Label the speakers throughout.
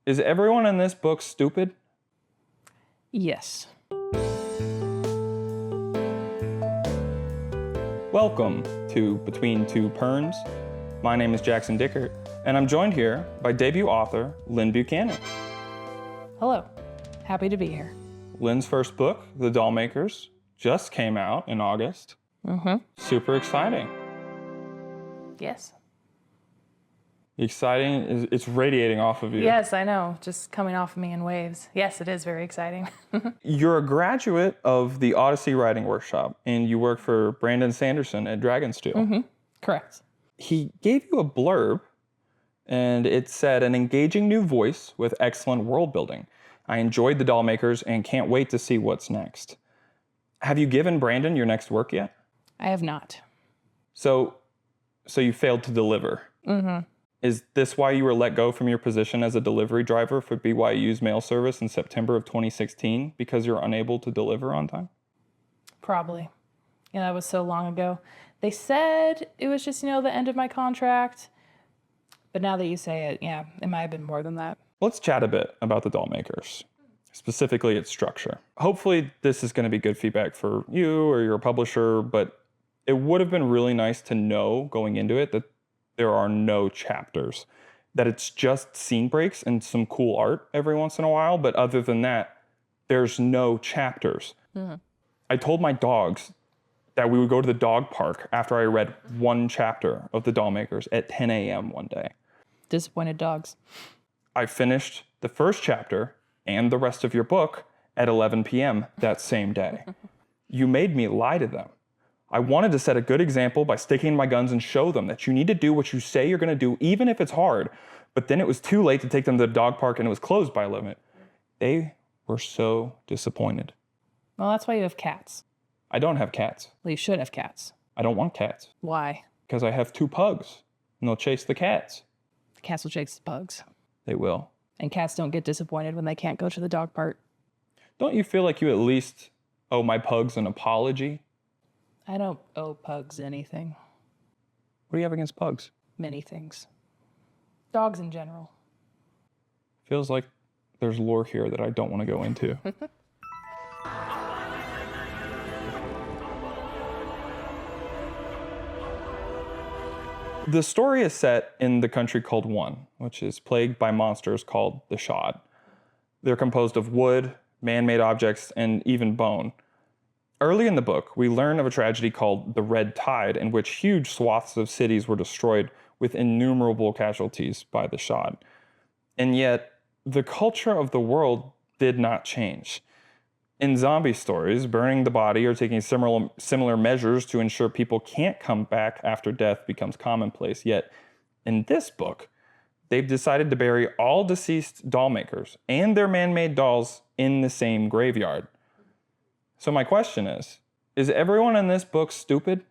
Speaker 1: Is everyone in this book stupid?
Speaker 2: Yes.
Speaker 1: Welcome to Between Two Perns. My name is Jackson Dickert, and I'm joined here by debut author Lynn Buchanan.
Speaker 2: Hello. Happy to be here.
Speaker 1: Lynn's first book, The Dollmakers, just came out in August. Super exciting.
Speaker 2: Yes.
Speaker 1: Exciting, it's radiating off of you.
Speaker 2: Yes, I know. Just coming off of me in waves. Yes, it is very exciting.
Speaker 1: You're a graduate of the Odyssey Writing Workshop, and you work for Brandon Sanderson at Dragonsteel.
Speaker 2: Correct.
Speaker 1: He gave you a blurb, and it said, an engaging new voice with excellent world building. I enjoyed The Dollmakers and can't wait to see what's next. Have you given Brandon your next work yet?
Speaker 2: I have not.
Speaker 1: So you failed to deliver. Is this why you were let go from your position as a delivery driver for BYU's mail service in September of 2016? Because you're unable to deliver on time?
Speaker 2: Probably. Yeah, that was so long ago. They said it was just, the end of my contract. But now that you say it, yeah, it might have been more than that.
Speaker 1: Let's chat a bit about The Dollmakers, specifically its structure. Hopefully this is going to be good feedback for you or your publisher, but it would have been really nice to know going into it that there are no chapters, that it's just scene breaks and some cool art every once in a while, but other than that, there's no chapters. I told my dogs that we would go to the dog park after I read one chapter of The Dollmakers at 10 a.m. one day.
Speaker 2: Disappointed dogs.
Speaker 1: I finished the first chapter and the rest of your book at 11 p.m. that same day. You made me lie to them. I wanted to set a good example by sticking to my guns and show them that you need to do what you say you're going to do, even if it's hard. But then it was too late to take them to the dog park and it was closed by 11. They were so disappointed.
Speaker 2: Well, that's why you have cats.
Speaker 1: I don't have cats.
Speaker 2: Well, you should have cats.
Speaker 1: I don't want cats.
Speaker 2: Why?
Speaker 1: Because I have two pugs and they'll chase the cats.
Speaker 2: The cats will chase the pugs.
Speaker 1: They will.
Speaker 2: And cats don't get disappointed when they can't go to the dog park.
Speaker 1: Don't you feel like you at least owe my pugs an apology?
Speaker 2: I don't owe pugs anything.
Speaker 1: What do you have against pugs?
Speaker 2: Many things. Dogs in general.
Speaker 1: Feels like there's lore here that I don't want to go into. The story is set in the country called One, which is plagued by monsters called the Shad. They're composed of wood, man-made objects, and even bone. Early in the book, we learn of a tragedy called the Red Tide, in which huge swaths of cities were destroyed with innumerable casualties by the Shad. And yet, the culture of the world did not change. In zombie stories, burning the body or taking similar measures to ensure people can't come back after death becomes commonplace. Yet, in this book, they've decided to bury all deceased doll makers and their man-made dolls in the same graveyard. So my question is everyone in this book stupid?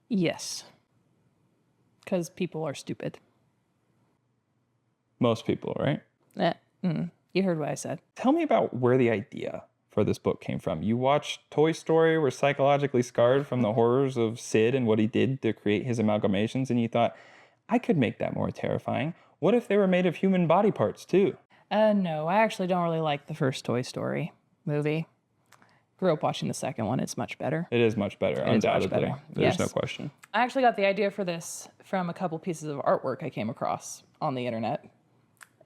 Speaker 2: Yes. Because people are stupid.
Speaker 1: Most people, right?
Speaker 2: You heard what I said.
Speaker 1: Tell me about where the idea for this book came from. You watched Toy Story, were psychologically scarred from the horrors of Sid and what he did to create his amalgamations, and you thought, I could make that more terrifying. What if they were made of human body parts too?
Speaker 2: No, I actually don't really like the first Toy Story movie. Grew up watching the second one. It's much better.
Speaker 1: It is much better, undoubtedly.
Speaker 2: Much better.
Speaker 1: There's
Speaker 2: Yes.
Speaker 1: no question.
Speaker 2: I actually got the idea for this from a couple pieces of artwork I came across on the internet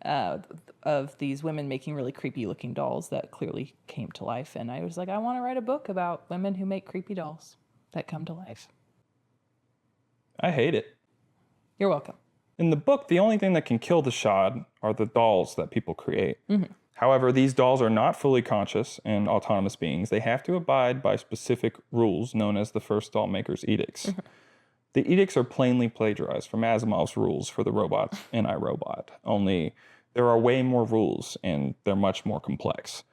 Speaker 2: of these women making really creepy looking dolls that clearly came to life. And I was like, I want to write a book about women who make creepy dolls that come to life.
Speaker 1: I hate it.
Speaker 2: You're welcome.
Speaker 1: In the book, the only thing that can kill the Shad are the dolls that people create. However, these dolls are not fully conscious and autonomous beings. They have to abide by specific rules known as the First Dollmaker's Edicts. The edicts are plainly plagiarized from Asimov's rules for the robot in iRobot, only there are way more rules and they're much more complex.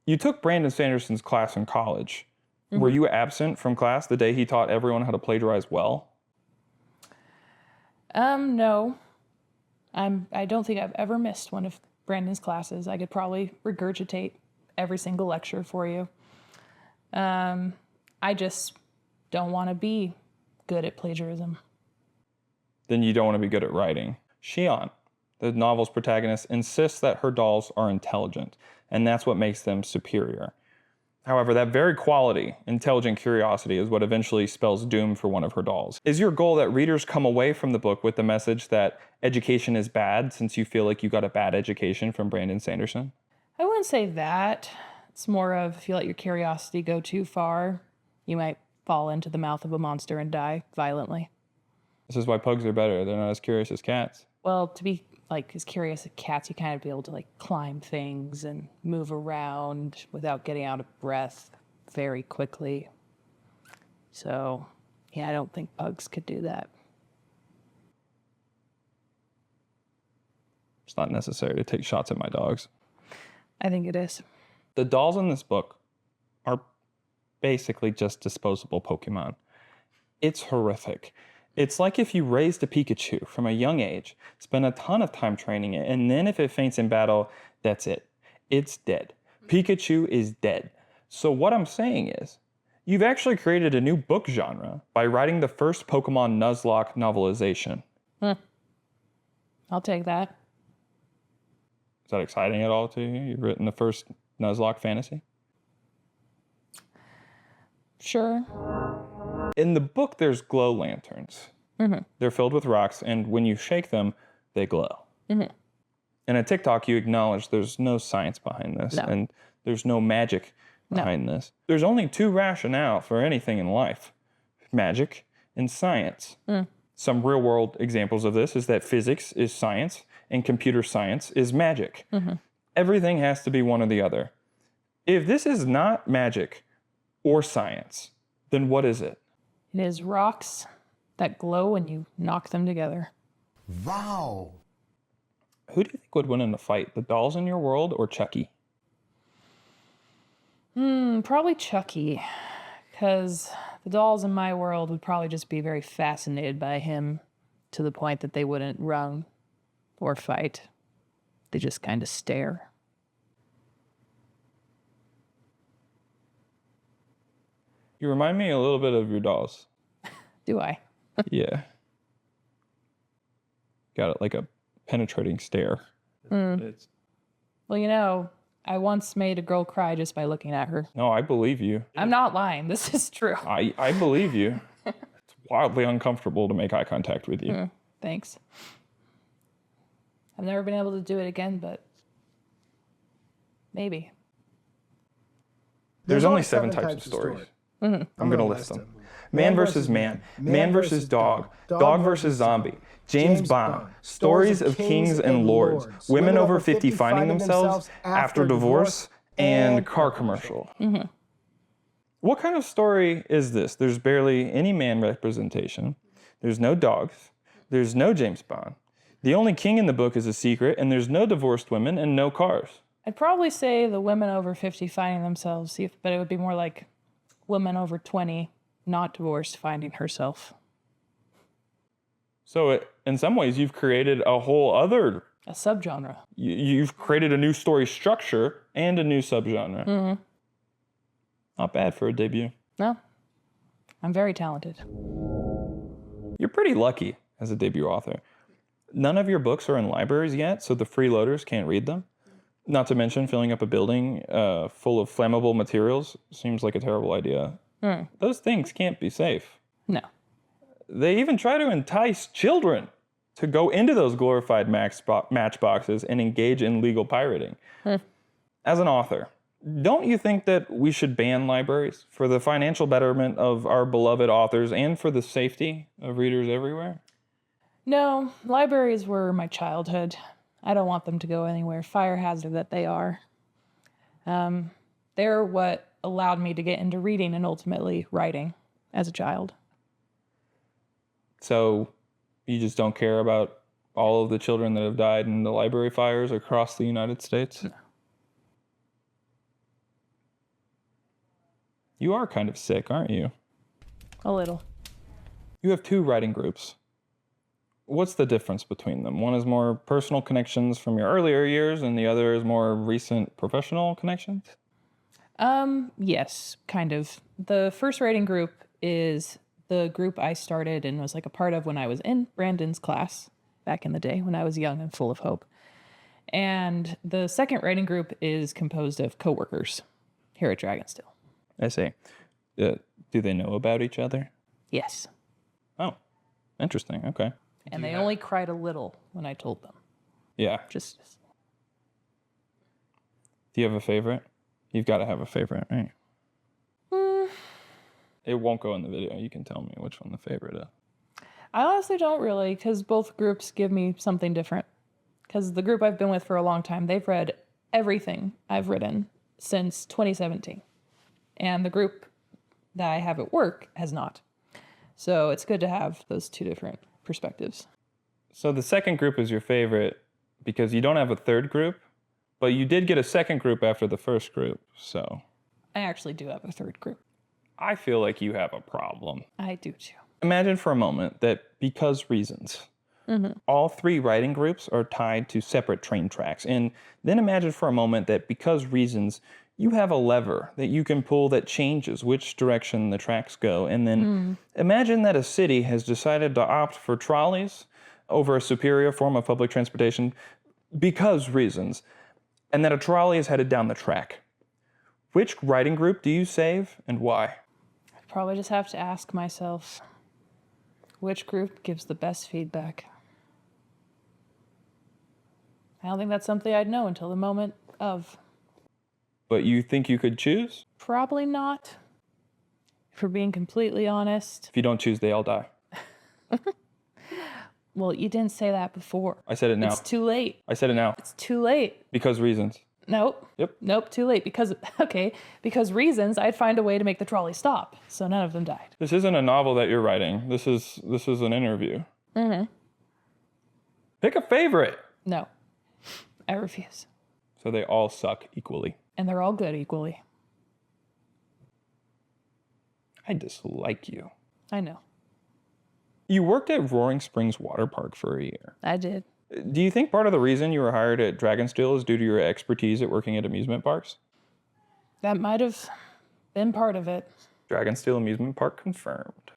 Speaker 1: You took Brandon Sanderson's class in college. Were you absent from class the day he taught everyone how to plagiarize well?
Speaker 2: No. I don't think I've ever missed one of Brandon's classes. I could probably regurgitate every single lecture for you. I just don't want to be good at plagiarism.
Speaker 1: Then you don't want to be good at writing. Xion, the novel's protagonist, insists that her dolls are intelligent, and that's what makes them superior. However, that very quality, intelligent curiosity, is what eventually spells doom for one of her dolls. Is your goal that readers come away from the book with the message that education is bad, since you feel like you got a bad education from Brandon Sanderson?
Speaker 2: I wouldn't say that. It's more of if you let your curiosity go too far, you might fall into the mouth of a monster and die violently.
Speaker 1: This is why pugs are better. They're not as curious as cats.
Speaker 2: Well, to be like as curious as cats, you kind of be able to like climb things and move around without getting out of breath very quickly. So, yeah, I don't think pugs could do that.
Speaker 1: It's not necessary to take shots at my dogs.
Speaker 2: I think it is.
Speaker 1: The dolls in this book are basically just disposable Pokemon. It's horrific. It's like if you raised a Pikachu from a young age, spent a ton of time training it, and then if it faints in battle, that's it. It's dead. Pikachu is dead. So what I'm saying is, you've actually created a new book genre by writing the first Pokemon Nuzlocke novelization.
Speaker 2: I'll take that.
Speaker 1: Is that exciting at all to you? You've written the first Nuzlocke Fantasy?
Speaker 2: Sure.
Speaker 1: In the book, there's glow lanterns. They're filled with rocks, and when you shake them, they glow. In a TikTok, you acknowledge there's no science behind this, and there's no magic behind this. There's only two rationale for anything in life: magic and science. Some real-world examples of this is that physics is science, and computer science is magic. Everything has to be one or the other. If this is not magic or science, then what is it?
Speaker 2: It is rocks that glow when you knock them together.
Speaker 3: Wow.
Speaker 1: Who do you think would win in a fight, the dolls in your world or Chucky?
Speaker 2: Probably Chucky, because the dolls in my world would probably just be very fascinated by him to the point that they wouldn't run or fight. They just kind of stare.
Speaker 1: You remind me a little bit of your dolls.
Speaker 2: Do I?
Speaker 1: Yeah. Got it, like a penetrating stare. It's...
Speaker 2: Well, you know, I once made a girl cry just by looking at her.
Speaker 1: No, I believe you.
Speaker 2: I'm not lying. This is true.
Speaker 1: I believe you. It's wildly uncomfortable to make eye contact with you.
Speaker 2: Thanks. I've never been able to do it again, but maybe.
Speaker 1: There's only 7 types of stories. I'm going to list them. Man versus man, man versus dog, dog versus zombie, James Bond, stories of kings and lords, women over 50 finding themselves after divorce, and car commercial. What kind of story is this? There's barely any man representation. There's no dogs. There's no James Bond. The only king in the book is a secret, and there's no divorced women and no cars.
Speaker 2: I'd probably say the women over 50 finding themselves, but it would be more like women over 20, not divorced, finding herself.
Speaker 1: So in some ways, you've created a whole other...
Speaker 2: A subgenre.
Speaker 1: You've created a new story structure and a new subgenre. Not bad for a debut.
Speaker 2: No, I'm very talented.
Speaker 1: You're pretty lucky as a debut author. None of your books are in libraries yet, so the freeloaders can't read them. Not to mention filling up a building full of flammable materials seems like a terrible idea. Those things can't be safe.
Speaker 2: No.
Speaker 1: They even try to entice children to go into those glorified matchboxes and engage in legal pirating. As an author, don't you think that we should ban libraries for the financial betterment of our beloved authors and for the safety of readers everywhere?
Speaker 2: No, libraries were my childhood. I don't want them to go anywhere, fire hazard that they are. They're what allowed me to get into reading and ultimately writing as a child.
Speaker 1: So you just don't care about all of the children that have died in the library fires across the United States? No. You are kind of sick, aren't you?
Speaker 2: A little.
Speaker 1: You have 2 writing groups. What's the difference between them? One is more personal connections from your earlier years, and the other is more recent professional connections?
Speaker 2: Yes, kind of. The first writing group is the group I started and was like a part of when I was in Brandon's class. back in the day when I was young and full of hope. And the second writing group is composed of coworkers here at Dragonsteel.
Speaker 1: I see. Do they know about each other?
Speaker 2: Yes.
Speaker 1: Oh, interesting. Okay.
Speaker 2: And they only cried a little when I told them.
Speaker 1: Yeah.
Speaker 2: Just
Speaker 1: Do you have a favorite? You've got to have a favorite, right? It won't go in the video. You can tell me which one the favorite is.
Speaker 2: I honestly don't really, because both groups give me something different. Because the group I've been with for a long time, they've read everything I've written since 2017. And the group that I have at work has not. So it's good to have those two different perspectives.
Speaker 1: So the second group is your favorite because you don't have a third group, but you did get a second group after the first group, so.
Speaker 2: I actually do have a third group.
Speaker 1: I feel like you have a problem.
Speaker 2: I do too.
Speaker 1: Imagine for a moment that because reasons, all three writing groups are tied to separate train tracks. And then imagine for a moment that because reasons, you have a lever that you can pull that changes which direction the tracks go. And then imagine that a city has decided to opt for trolleys over a superior form of public transportation because reasons, and that a trolley is headed down the track. Which writing group do you save and why?
Speaker 2: I'd probably just have to ask myself, which group gives the best feedback? I don't think that's something I'd know until the moment of.
Speaker 1: But you think you could choose?
Speaker 2: Probably not. If we're being completely honest.
Speaker 1: If you don't choose, they all die.
Speaker 2: Well, you didn't say that before.
Speaker 1: I said it now.
Speaker 2: It's too late.
Speaker 1: I said it now.
Speaker 2: It's too late.
Speaker 1: Because reasons.
Speaker 2: Nope.
Speaker 1: Yep.
Speaker 2: Nope, too late. Because reasons, I'd find a way to make the trolley stop. So none of them died.
Speaker 1: This isn't a novel that you're writing. This is an interview. Pick a favorite.
Speaker 2: No. I refuse.
Speaker 1: So they all suck equally.
Speaker 2: And they're all good equally.
Speaker 1: I dislike you.
Speaker 2: I know.
Speaker 1: You worked at Roaring Springs Water Park for a year.
Speaker 2: I did.
Speaker 1: Do you think part of the reason you were hired at Dragonsteel is due to your expertise at working at amusement parks?
Speaker 2: That might have been part of it.
Speaker 1: Dragonsteel Amusement Park confirmed.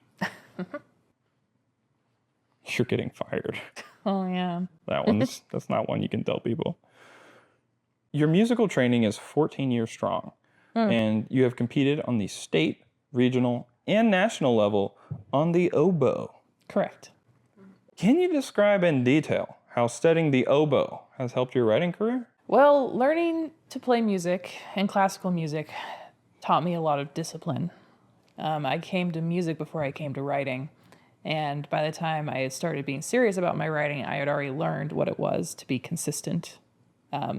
Speaker 1: You're getting fired.
Speaker 2: Oh, yeah.
Speaker 1: That's not one you can tell people. Your musical training is 14 years strong, and you have competed on the state, regional, and national level on the oboe.
Speaker 2: Correct.
Speaker 1: Can you describe in detail how studying the oboe has helped your writing career?
Speaker 2: Well, learning to play music and classical music taught me a lot of discipline. I came to music before I came to writing. And by the time I had started being serious about my writing, I had already learned what it was to be consistent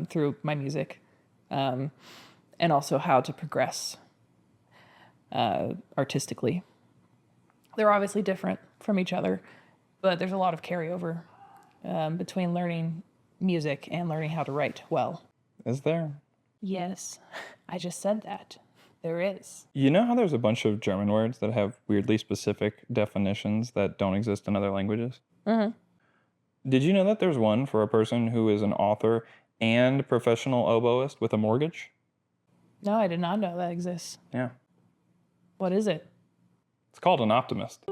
Speaker 2: through my music, and also how to progress artistically. They're obviously different from each other, but there's a lot of carryover between learning music and learning how to write well.
Speaker 1: Is there?
Speaker 2: Yes, I just said that. There is.
Speaker 1: You know how there's a bunch of German words that have weirdly specific definitions that don't exist in other languages? Did you know that there's one for a person who is an author and professional oboist with a mortgage?
Speaker 2: No, I did not know that exists.
Speaker 1: Yeah.
Speaker 2: What is it?
Speaker 1: It's called an optimist.